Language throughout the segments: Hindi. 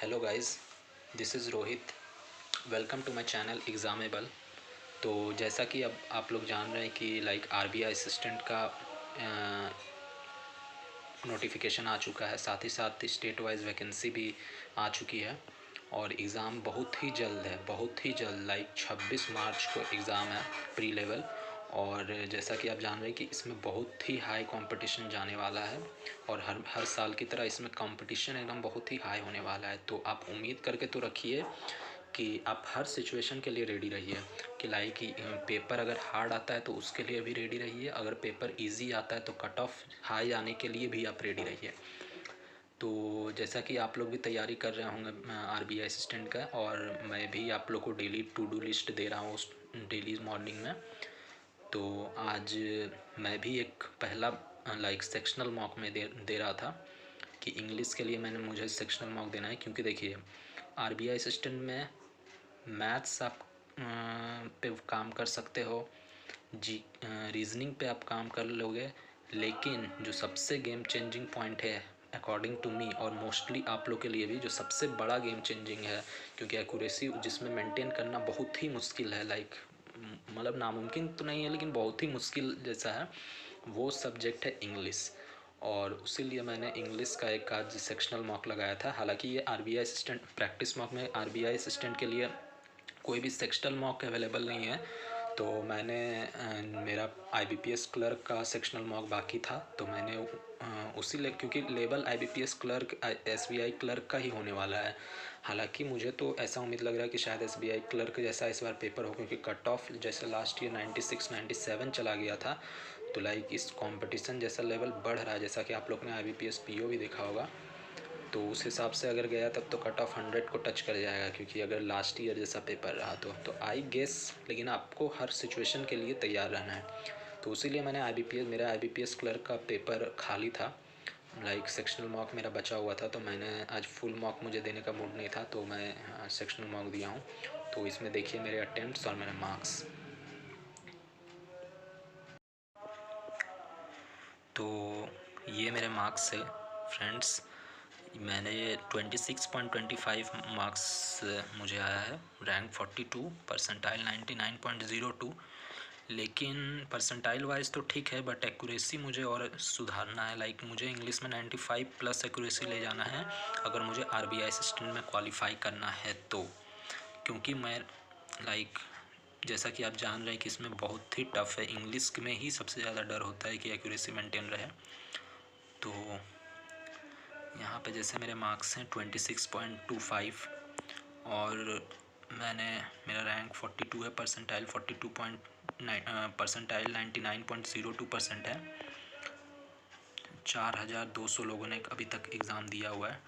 Hello guys, this is Rohit. Welcome to my channel Examable. तो जैसा कि अब आप लोग जान रहे हैं कि आरबीआई असिस्टेंट का नोटिफिकेशन आ चुका है, साथ ही साथ स्टेट वाइज वैकेंसी भी आ चुकी है और एग्ज़ाम बहुत ही जल्द है, बहुत ही जल्द 26 मार्च को एग्ज़ाम है प्री लेवल। और जैसा कि आप जान रहे हैं कि इसमें बहुत ही हाई कंपटीशन जाने वाला है और हर हर साल की तरह इसमें कंपटीशन एकदम बहुत ही हाई होने वाला है। तो आप उम्मीद करके तो रखिए कि आप हर सिचुएशन के लिए रेडी रहिए कि पेपर अगर हार्ड आता है तो उसके लिए भी रेडी रहिए, अगर पेपर इजी आता है तो कट ऑफ हाई आने के लिए भी आप रेडी रहिए। तो जैसा कि आप लोग भी तैयारी कर रहे होंगे आरबीआई असिस्टेंट का, और मैं भी आप लोग को डेली टू डू लिस्ट दे रहा हूँ उस डेली मॉर्निंग में। तो आज मैं भी एक पहला सेक्शनल मॉक में दे रहा था कि इंग्लिश के लिए मुझे सेक्शनल मॉक देना है, क्योंकि देखिए आरबीआई असिस्टेंट में मैथ्स आप पे काम कर सकते हो, रीजनिंग पे आप काम कर लोगे, लेकिन जो सबसे गेम चेंजिंग पॉइंट है अकॉर्डिंग टू मी और मोस्टली आप लोग के लिए भी, जो सबसे बड़ा गेम चेंजिंग है, क्योंकि एक्यूरेसी जिसमें मेंटेन करना बहुत ही मुश्किल है, नामुमकिन तो नहीं है लेकिन बहुत ही मुश्किल जैसा है, वो सब्जेक्ट है इंग्लिश। और इसीलिए मैंने इंग्लिश का एक आज सेक्शनल मॉक लगाया था। हालांकि ये आरबीआई असिस्टेंट प्रैक्टिस मॉक में आरबीआई असिस्टेंट के लिए कोई भी सेक्शनल मॉक अवेलेबल नहीं है, तो मैंने मेरा आईबीपीएस क्लर्क का सेक्शनल मॉक बाकी था, तो मैंने क्योंकि level IBPS clerk SBI clerk का ही होने वाला है। हालांकि मुझे तो ऐसा उम्मीद लग रहा है कि शायद एसबीआई क्लर्क जैसा इस बार पेपर हो, क्योंकि कट ऑफ जैसे लास्ट ईयर 96 97 चला गया था। तो इस कंपटीशन जैसा लेवल बढ़ रहा है, जैसा कि आप लोग ने आईबीपीएस पीओ भी देखा होगा, तो उस हिसाब से अगर गया तब तो कट ऑफ 100 को टच कर जाएगा, क्योंकि अगर लास्ट ईयर जैसा पेपर रहा तो आई गेस। लेकिन आपको हर सिचुएशन के लिए तैयार रहना है, तो इसीलिए मैंने मेरा आईबीपीएस क्लर्क का पेपर खाली था, सेक्शनल मॉक मेरा बचा हुआ था, तो मैंने आज फुल मॉक मुझे देने का मूड नहीं था, तो मैं सेक्शनल मॉक दिया हूँ। तो इसमें देखिए मेरे अटेम्प्ट्स और मेरे मार्क्स। तो ये मेरे मार्क्स है फ्रेंड्स। मैंने 26.25 मार्क्स मुझे आया है, रैंक 42, परसेंटाइल 99.02। लेकिन परसेंटाइल वाइज तो ठीक है, बट एक्यूरेसी मुझे और सुधारना है। मुझे इंग्लिश में 95 प्लस एक्यूरेसी ले जाना है अगर मुझे आरबीआई असिस्टेंट में क्वालिफाई करना है तो, क्योंकि मैं जैसा कि आप जान रहे हैं कि इसमें बहुत ही टफ है, इंग्लिश में ही सबसे ज़्यादा डर होता है कि एक्यूरेसी मेंटेन रहे। तो यहाँ पे जैसे मेरे मार्क्स हैं 26.25 और मेरा रैंक 42 है, परसेंटाइल 99.02% है। 4200 लोगों ने अभी तक एग्ज़ाम दिया हुआ है।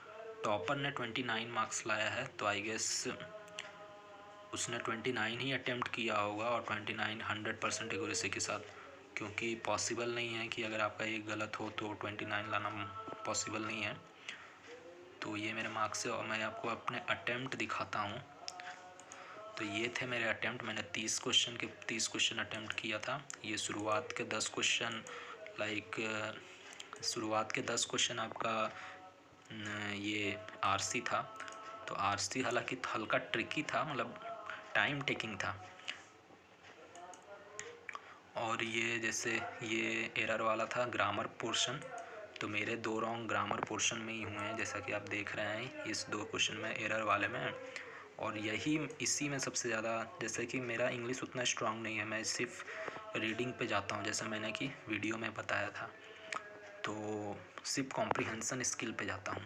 टॉपर ने 29 मार्क्स लाया है, तो आई गेस उसने 29 ही अटेम्प्ट किया होगा, और 29 100% एक्यूरेसी के साथ, क्योंकि पॉसिबल नहीं है कि अगर आपका एक गलत हो तो 29 लाना पॉसिबल नहीं है। तो ये मेरे मार्क्स है और मैं आपको अपने अटेम्प्ट दिखाता हूँ। तो ये थे मेरे अटेम्प्ट, मैंने 30 क्वेश्चन अटेम्प्ट किया था। ये शुरुआत के 10 क्वेश्चन आपका ये आरसी था। तो आरसी हालांकि हल्का ट्रिकी था, टाइम टेकिंग था। और ये जैसे ये एरर वाला था ग्रामर पोर्शन, तो मेरे 2 रॉन्ग ग्रामर पोर्शन में ही हुए हैं, जैसा कि आप देख रहे हैं इस 2 क्वेश्चन में एरर वाले में। और इसी में सबसे ज़्यादा, जैसे कि मेरा इंग्लिश उतना स्ट्रांग नहीं है, मैं सिर्फ रीडिंग पे जाता हूँ, जैसा मैंने कि वीडियो में बताया था, तो सिर्फ कॉम्प्रिहेंसन स्किल पे जाता हूँ।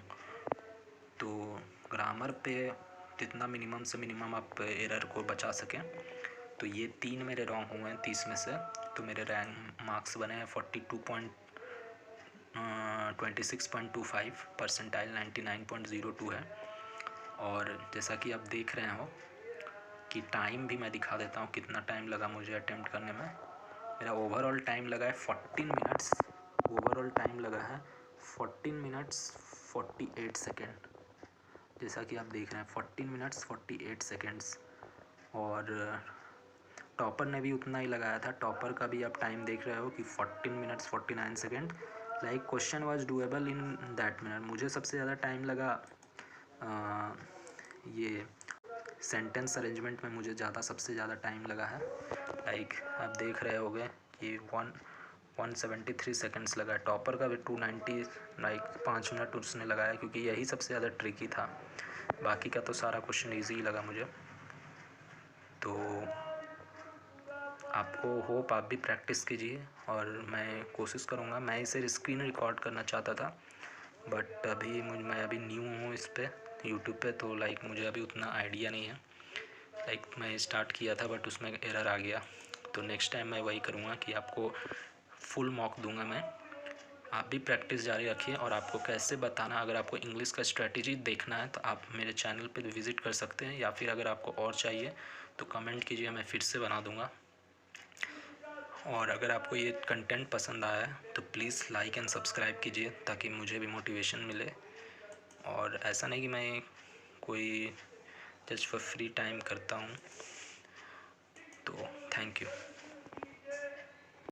तो ग्रामर पे जितना मिनिमम से मिनिमम आप एरर को बचा सकें। तो ये 3 मेरे रॉन्ग हुए हैं 30 में से, तो मेरे रैंक मार्क्स बने हैं 26.25, परसेंटाइल 99.02 है। और जैसा कि आप देख रहे हो कि टाइम भी मैं दिखा देता हूँ कितना टाइम लगा मुझे अटेम्प्ट करने में। मेरा ओवरऑल टाइम लगा है 14 मिनट्स, ओवरऑल टाइम लगा है 14 मिनट्स 48 सेकेंड, जैसा कि आप देख रहे हैं 14 मिनट्स 48 सेकेंड्स। और टॉपर ने भी उतना ही लगाया था, टॉपर का भी आप टाइम देख रहे हो कि 14 minutes 49 second. Question was doable in that minute. मुझे सबसे ज़्यादा टाइम लगा ये सेंटेंस अरेंजमेंट में मुझे सबसे ज़्यादा टाइम लगा है। लाइक आप देख रहे होंगे कि 173 सेकंड्स लगा है। टॉपर का भी 290 लाइक 5 मिनट उसने लगाया, क्योंकि यही सबसे ज़्यादा ट्रिकी था। बाकी का तो सारा क्वेश्चन ईजी ही लगा मुझे। तो आपको होप आप भी प्रैक्टिस कीजिए, और मैं कोशिश करूँगा। मैं इसे स्क्रीन रिकॉर्ड करना चाहता था, बट मैं अभी न्यू हूँ इस पे यूट्यूब पे, तो लाइक मुझे अभी उतना आइडिया नहीं है। लाइक मैं स्टार्ट किया था बट उसमें एरर आ गया। तो नेक्स्ट टाइम मैं वही करूँगा कि आपको फुल मॉक दूंगा मैं। आप भी प्रैक्टिस जारी रखिए, और आपको कैसे बताना, अगर आपको इंग्लिश का स्ट्रेटजी देखना है तो आप मेरे चैनल पे विज़िट कर सकते हैं, या फिर अगर आपको और चाहिए तो कमेंट कीजिए, मैं फिर से बना दूंगा। और अगर आपको ये कंटेंट पसंद आया है तो प्लीज़ लाइक एंड सब्सक्राइब कीजिए, ताकि मुझे भी मोटिवेशन मिले। और ऐसा नहीं कि मैं कोई जस्ट फॉर फ्री टाइम करता हूँ। तो थैंक यू।